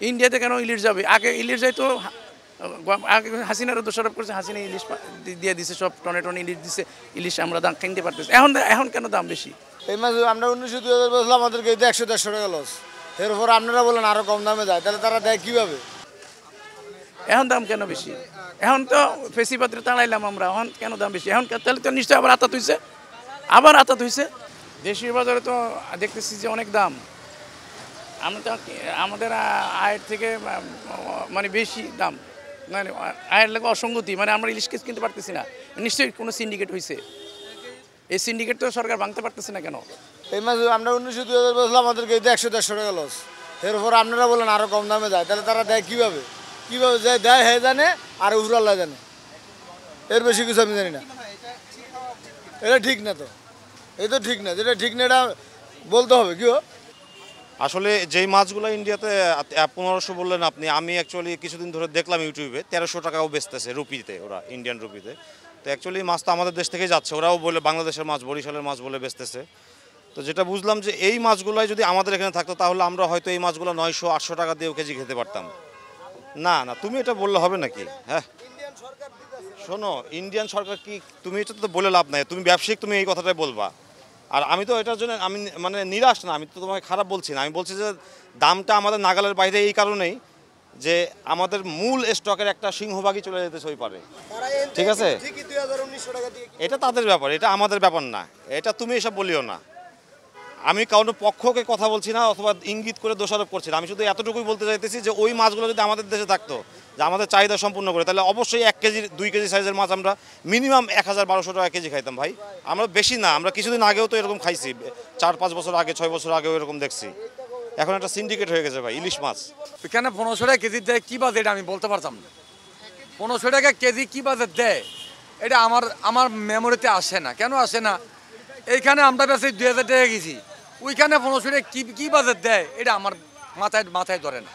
ইন্ডিয়াতে কেন ইলিশ যাবে? আগে ইলিশ যাইতো, আগে হাসিনারও দোষারোপ করছে, হাসিনা ইলিশ দিয়ে দিছে, সব টনে টনে ইলিশ দিছে, ইলিশ আমরা দাম কিনতে পারতেছি। এখন কেন দাম বেশি? এই মাছ আমরা 1900-2000 বলছিলাম, আমাদেরকে 100-150 টাকা লস। এরপর আপনারা বলেন আরো কম দামে যায়, তাহলে তারা দেয় কিভাবে? এখন দাম কেন বেশি? এখন তো ফেসিপাত্রে তাড়াইলাম আমরা, এখন কেন দাম বেশি? এখন তাহলে তো নিশ্চয়ই আবার আতাত হইছে। দেশীয় বাজারে তো দেখতেছি যে অনেক দাম। আমরা তো আমাদের আয়ের থেকে মানে বেশি দাম, মানে আয়ের লাগে অসঙ্গতি, মানে আমরা ইলিশ কেস কিনতে পারতেছি না। নিশ্চয়ই কোনো সিন্ডিকেট হয়েছে। এই সিন্ডিকেট তো সরকার ভাঙতে পারতেছে না কেন? এই মাছ আমরা 1900-2000 বলছিলাম, আমাদেরকে 100-150 টাকা লস। এরপর আপনারা বলেন আরো কম দামে যায়, তাহলে তারা দেয় কিভাবে? কিভাবে যায় দেয় হে জানে, আর উফরাল্লাহ জানে। এর বেশি কিছু আমি জানি না। এটা ঠিক না তো, এই তো ঠিক না, যেটা ঠিক না এটা বলতে হবে। কি আসলে যেই মাছগুলো ইন্ডিয়াতে 1500 বললেন আপনি, আমি অ্যাকচুয়ালি কিছুদিন ধরে দেখলাম ইউটিউবে 1300 টাকাও বেচতেছে রুপিতে, ওরা ইন্ডিয়ান রুপিতে। তো অ্যাকচুয়ালি মাছ তো আমাদের দেশ থেকেই যাচ্ছে, ওরাও বলে বাংলাদেশের মাছ, বরিশালের মাছ বলে বেচতেছে। তো যেটা বুঝলাম যে এই মাছগুলাই যদি আমাদের এখানে থাকতো, তাহলে আমরা হয়তো এই মাছগুলো 900-800 টাকা দিয়েও কেজি খেতে পারতাম। না না, তুমি এটা বললে হবে নাকি? হ্যাঁ শোনো, ইন্ডিয়ান সরকার কি, তুমি এটা তো বলে লাভ নাই, তুমি ব্যবসায়িক, তুমি এই কথাটাই বলবা। আর আমি তো এটার জন্য আমি মানে নিরাশ না, আমি তো তোমাকে খারাপ বলছি না, আমি বলছি যে দামটা আমাদের নাগালের বাইরে এই কারণেই যে আমাদের মূল স্টকের একটা সিংহভাগই চলে যেতেছে ওই পারে। ঠিক আছে, এটা তাদের ব্যাপার, এটা আমাদের ব্যাপার না। এটা তুমি এসব বলিও না। আমি কারোর পক্ষকে কথা বলছি না, অথবা ইঙ্গিত করে দোষারোপ করছি না। আমি শুধু এতটুকুই বলতে চাইতেছি যে ওই মাছগুলো যদি আমাদের দেশে থাকতো, যে আমাদের চাহিদা সম্পূর্ণ করে, তাহলে অবশ্যই 1 কেজি 2 কেজি সাইজের মাছ আমরা মিনিমাম 1000-1200 টাকা কেজি খাইতাম ভাই। আমরা বেশি না, আমরা কিছুদিন আগেও তো এরকম খাইছি, 4-5 বছর আগে, 6 বছর আগেও এরকম দেখছি। এখন একটা সিন্ডিকেট হয়ে গেছে ভাই ইলিশ মাছ। এখানে 1500 টাকা কেজি দেয়, কী বাজে এটা আমি বলতে পারতাম না। 1500 টাকা কেজি কী বাজে দেয় এটা আমার মেমোরিতে আসে না। কেন আসে না? এইখানে আমরা বেশি 2000 টাকা কেজি, ওইখানে 1500 টাকা কী বাজেট দেয় এটা আমার মাথায় ধরে না।